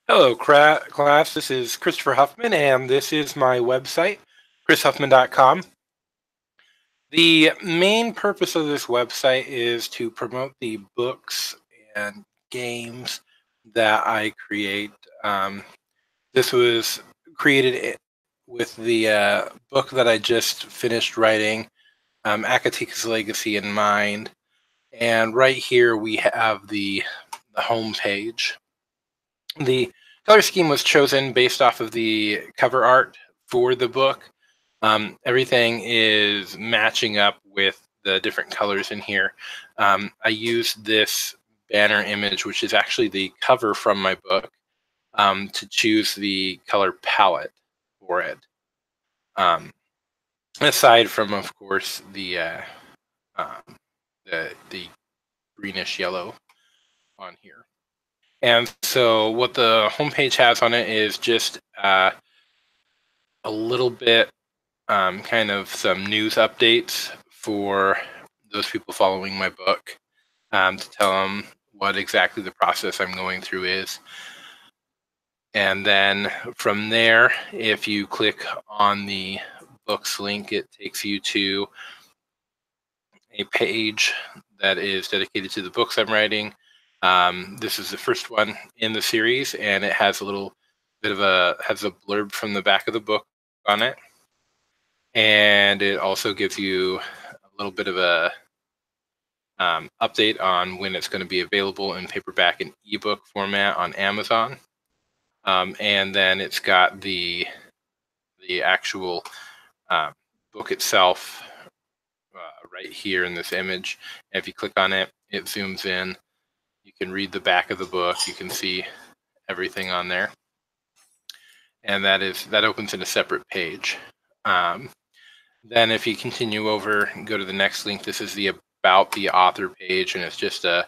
Hello, class. This is Christopher Huffman, and this is my website, chrishuffman.com. The main purpose of this website is to promote the books and games that I create. This was created with the book that I just finished writing, Akatika's Legacy, in mind. And right here we have the home page. The color scheme was chosen based off of the cover art for the book. Everything is matching up with the different colors in here. I used this banner image, which is actually the cover from my book, to choose the color palette for it. Aside from, of course, um, the greenish yellow on here. And so what the homepage has on it is just a little bit, kind of some news updates for those people following my book, to tell them what exactly the process I'm going through is. And then from there, if you click on the books link, it takes you to a page that is dedicated to the books I'm writing. This is the first one in the series, and it has a little bit of has a blurb from the back of the book on it. And it also gives you a little bit of a update on when it's going to be available in paperback and ebook format on Amazon. And then it's got the actual book itself right here in this image. And if you click on it, it zooms in. You can read the back of the book. You can see everything on there. And that opens in a separate page. Then if you continue over and go to the next link, this is the About the Author page, and it's just a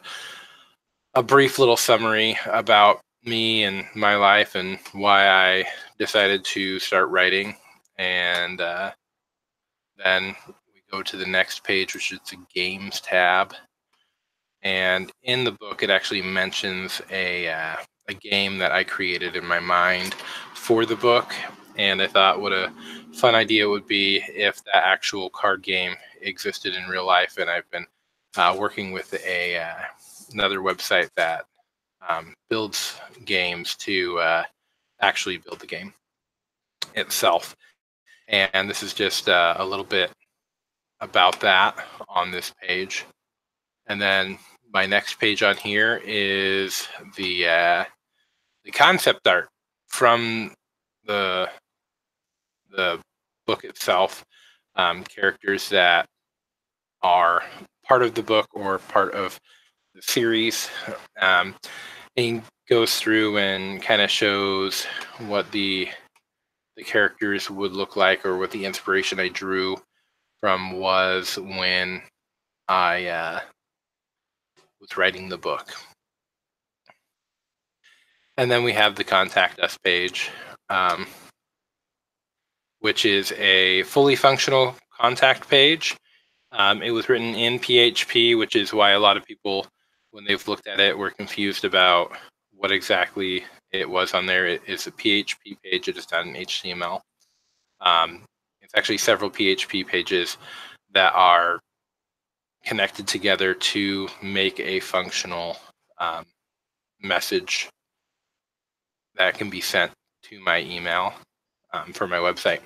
brief little summary about me and my life and why I decided to start writing. And then we go to the next page, which is the Games tab. And in the book, it actually mentions a game that I created in my mind for the book. And I thought what a fun idea it would be if that actual card game existed in real life. And I've been working with another website that builds games to actually build the game itself. And this is just a little bit about that on this page. And then my next page on here is the concept art from the book itself, characters that are part of the book or part of the series. And goes through and kind of shows what the characters would look like, or what the inspiration I drew from was when I was writing the book. And then we have the Contact Us page, which is a fully functional contact page. It was written in PHP, which is why a lot of people, when they've looked at it, were confused about what exactly it was on there. It is a PHP page. It is not an HTML. It's actually several PHP pages that are connected together to make a functional message that can be sent to my email for my website.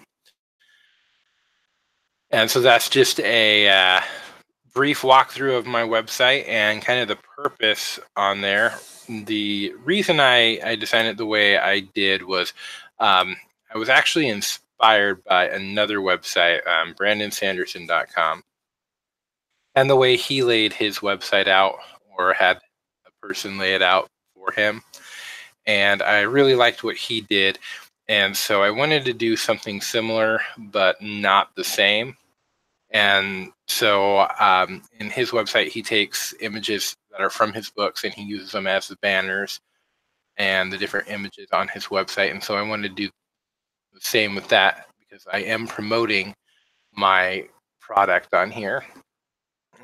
And so that's just a brief walkthrough of my website and kind of the purpose on there. The reason I designed it the way I did was I was actually inspired by another website, brandonsanderson.com. And the way he laid his website out, or had a person lay it out for him. And I really liked what he did. And so I wanted to do something similar, but not the same. And so in his website, he takes images that are from his books and he uses them as the banners and the different images on his website. And so I wanted to do the same with that, because I am promoting my product on here.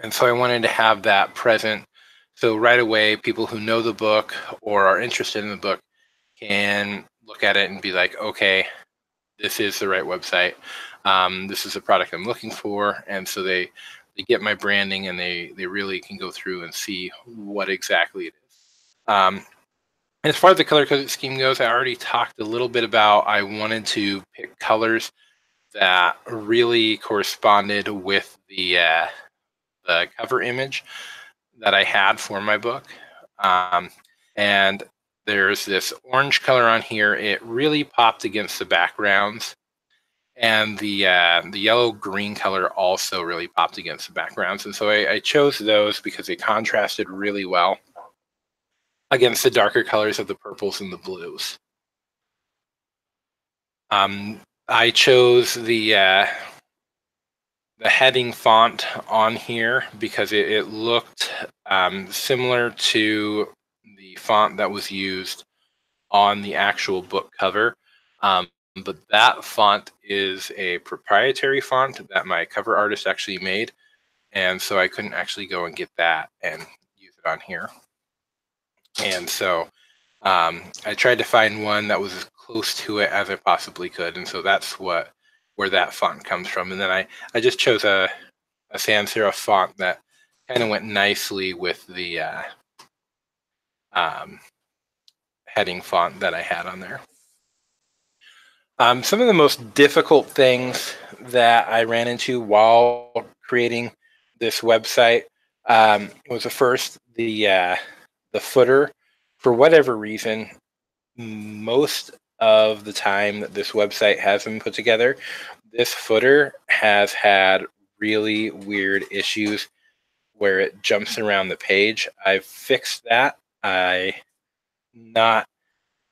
And so I wanted to have that present. So right away, people who know the book or are interested in the book can look at it and be like, okay, this is the right website. This is the product I'm looking for. And so they get my branding, and they really can go through and see what exactly it is. As far as the color coding scheme goes, I already talked a little bit about I wanted to pick colors that really corresponded with the cover image that I had for my book. Um, and there's this orange color on here. It really popped against the backgrounds. And the yellow green color also really popped against the backgrounds. And so I chose those because they contrasted really well against the darker colors of the purples and the blues. I chose the heading font on here because it looked similar to the font that was used on the actual book cover. But that font is a proprietary font that my cover artist actually made. And so I couldn't actually go and get that and use it on here. And so I tried to find one that was as close to it as I possibly could. And so that's where that font comes from. And then I just chose a sans serif font that kind of went nicely with the heading font that I had on there. Some of the most difficult things that I ran into while creating this website was the footer. For whatever reason, most of the time that this website has been put together, this footer has had really weird issues where it jumps around the page. I've fixed that. I'm not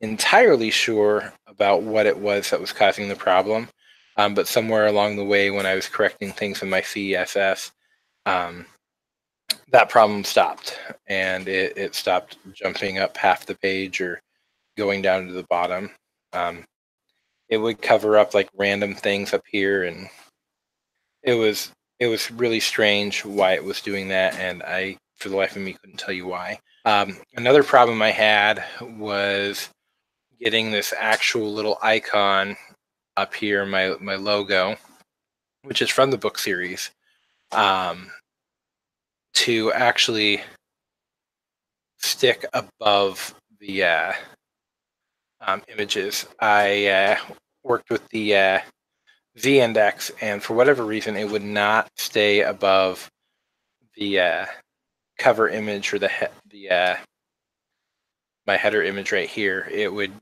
entirely sure about what it was that was causing the problem, but somewhere along the way when I was correcting things in my CSS, that problem stopped, and it stopped jumping up half the page or going down to the bottom. It would cover up like random things up here, and it was really strange why it was doing that, and I, for the life of me, couldn't tell you why. Another problem I had was getting this actual little icon up here, my logo, which is from the book series, to actually stick above the images. I worked with the z-index, and for whatever reason, it would not stay above the cover image or my header image right here. It would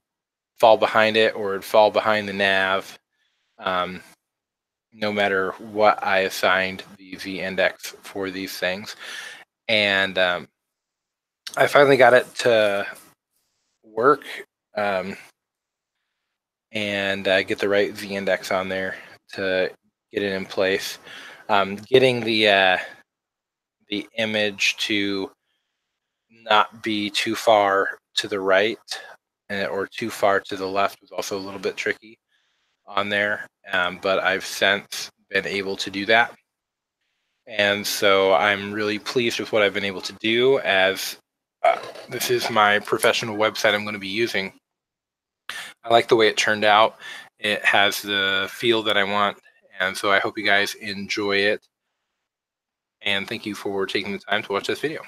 fall behind it, or it'd fall behind the nav, no matter what I assigned the z-index for these things. And I finally got it to work and get the right z-index on there to get it in place. Getting the image to not be too far to the right or too far to the left was also a little bit tricky on there, but I've since been able to do that. And so I'm really pleased with what I've been able to do, as this is my professional website I'm going to be using. I like the way it turned out. It has the feel that I want, and so I hope you guys enjoy it. And thank you for taking the time to watch this video.